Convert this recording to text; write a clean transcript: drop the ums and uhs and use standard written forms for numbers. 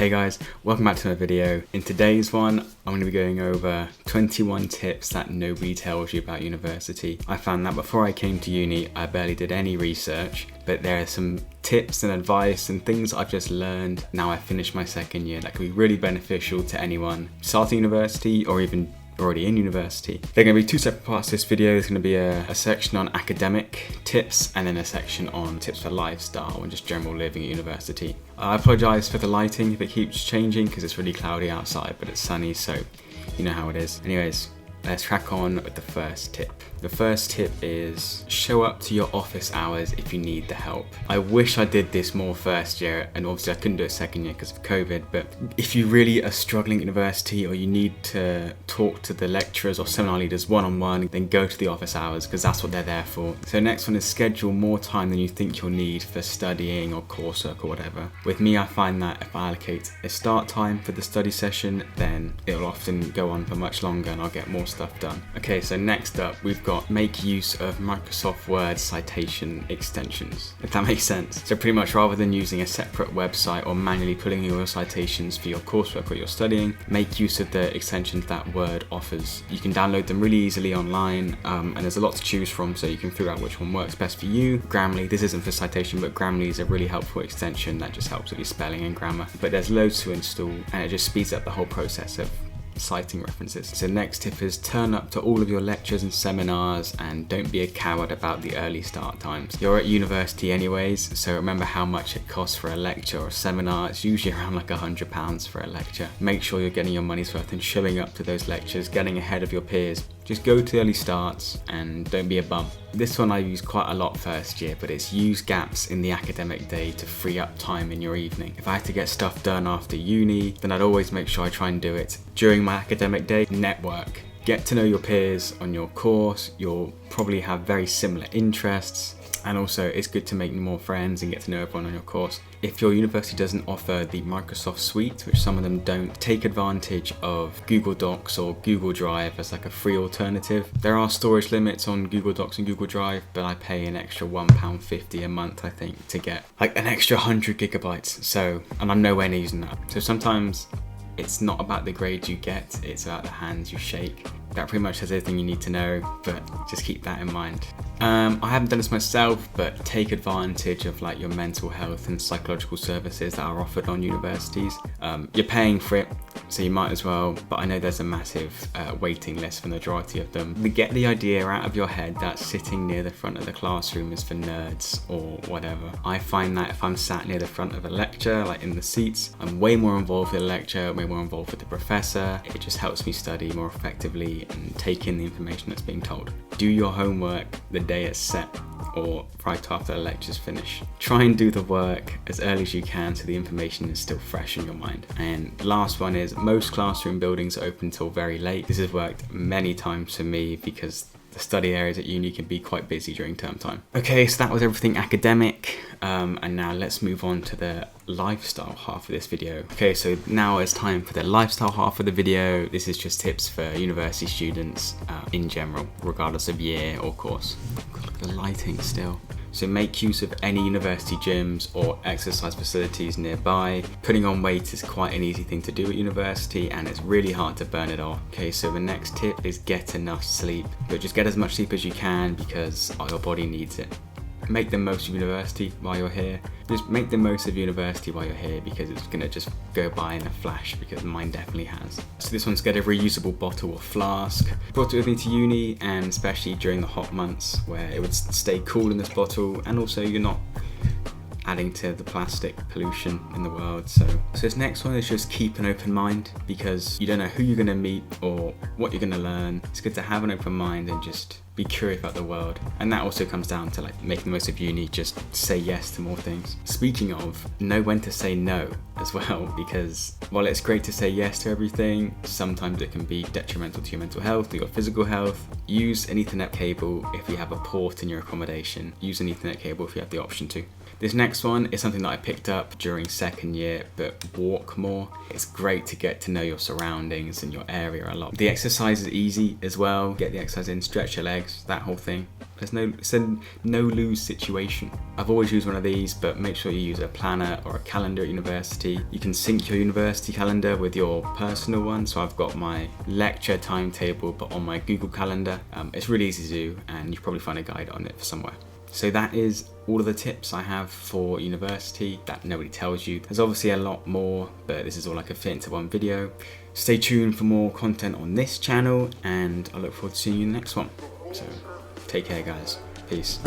Hey guys, welcome back to another video. In today's one, I'm going to be going over 21 tips that nobody tells you about university. I found that before I came to uni, I barely did any research, but there are some tips and advice and things I've just learned now I finished my second year that could be really beneficial to anyone starting university or even already in university. There are going to be two separate parts to this video. There's going to be a section on academic tips and then a section on tips for lifestyle and just general living at university. I apologise for the lighting if it keeps changing because it's really cloudy outside, but it's sunny, so you know how it is. Anyways, let's crack on with the first tip. The first tip is show up to your office hours if you need the help. I wish I did this more first year, and obviously I couldn't do it second year because of COVID, but if you really are struggling at university or you need to talk to the lecturers or seminar leaders one-on-one, then go to the office hours because that's what they're there for. So next one is schedule more time than you think you'll need for studying or coursework or whatever. With me, I find that if I allocate a start time for the study session, then it'll often go on for much longer and I'll get more stuff done. Okay, so next up, we've got make use of Microsoft Word citation extensions, if that makes sense. So pretty much rather than using a separate website or manually pulling your citations for your coursework or you're studying, make use of the extensions that Word offers. You can download them really easily online and there's a lot to choose from, so you can figure out which one works best for you. Grammarly, this isn't for citation, but Grammarly is a really helpful extension that just helps with your spelling and grammar. But there's loads to install and it just speeds up the whole process of citing references. So next tip is turn up to all of your lectures and seminars and don't be a coward about the early start times. You're at university anyways, so remember how much it costs for a lecture or a seminar. It's usually around like £100 for a lecture. Make sure you're getting your money's worth and showing up to those lectures, getting ahead of your peers. Just go to early starts and don't be a bum. This one I use quite a lot first year, but it's use gaps in the academic day to free up time in your evening. If I had to get stuff done after uni, then I'd always make sure I try and do it during my academic day. Network. Get to know your peers on your course. You'll probably have very similar interests. And also it's good to make more friends and get to know everyone on your course. If your university doesn't offer the Microsoft Suite, which some of them don't, take advantage of Google Docs or Google Drive as like a free alternative. There are storage limits on Google Docs and Google Drive, but I pay an extra £1.50 a month, I think, to get like an extra 100 gigabytes. So, and I'm nowhere near using that. So sometimes it's not about the grades you get, it's about the hands you shake. That pretty much has everything you need to know, but just keep that in mind. I haven't done this myself, but take advantage of like your mental health and psychological services that are offered on universities. You're paying for it, so you might as well, but I know there's a massive waiting list for the majority of them. Get the idea out of your head that sitting near the front of the classroom is for nerds or whatever. I find that if I'm sat near the front of a lecture, like in the seats, I'm way more involved with the lecture, way more involved with the professor. It just helps me study more effectively and take in the information that's being told. Do your homework the day it's set or right after the lectures finish. Try and do the work as early as you can so the information is still fresh in your mind. And last one is most classroom buildings are open till very late. This has worked many times for me because the study areas at uni can be quite busy during term time. Okay, so that was everything academic, and now let's move on to the lifestyle half of this video. Okay, so now it's time for the lifestyle half of the video. This is just tips for university students in general, regardless of year or course. Look at the lighting still. So make use of any university gyms or exercise facilities nearby. Putting on weight is quite an easy thing to do at university and it's really hard to burn it off. Okay, so the next tip is get enough sleep. But just get as much sleep as you can because your body needs it. Make the most of university while you're here. Just make the most of university while you're here because it's gonna just go by in a flash, because mine definitely has. So this one's get a reusable bottle or flask. Brought it with me to uni, and especially during the hot months where it would stay cool in this bottle, and also you're not adding to the plastic pollution in the world. So this next one is just keep an open mind, because you don't know who you're going to meet or what you're going to learn. It's good to have an open mind and just be curious about the world. And that also comes down to like making the most of uni, just say yes to more things. Speaking of, know when to say no as well, because while it's great to say yes to everything, sometimes it can be detrimental to your mental health or your physical health. Use an Ethernet cable if you have a port in your accommodation. Use an Ethernet cable if you have the option to. This next one is something that I picked up during second year, but walk more. It's great to get to know your surroundings and your area a lot. The exercise is easy as well. Get the exercise in, stretch your legs, that whole thing. It's a no-lose situation. I've always used one of these, but make sure you use a planner or a calendar at university. You can sync your university calendar with your personal one. So I've got my lecture timetable, but on my Google Calendar. It's really easy to do, and you can probably find a guide on it somewhere. So that is all of the tips I have for university that nobody tells you. There's obviously a lot more, but this is all I could fit into one video. Stay tuned for more content on this channel, and I look forward to seeing you in the next one. So take care, guys. Peace.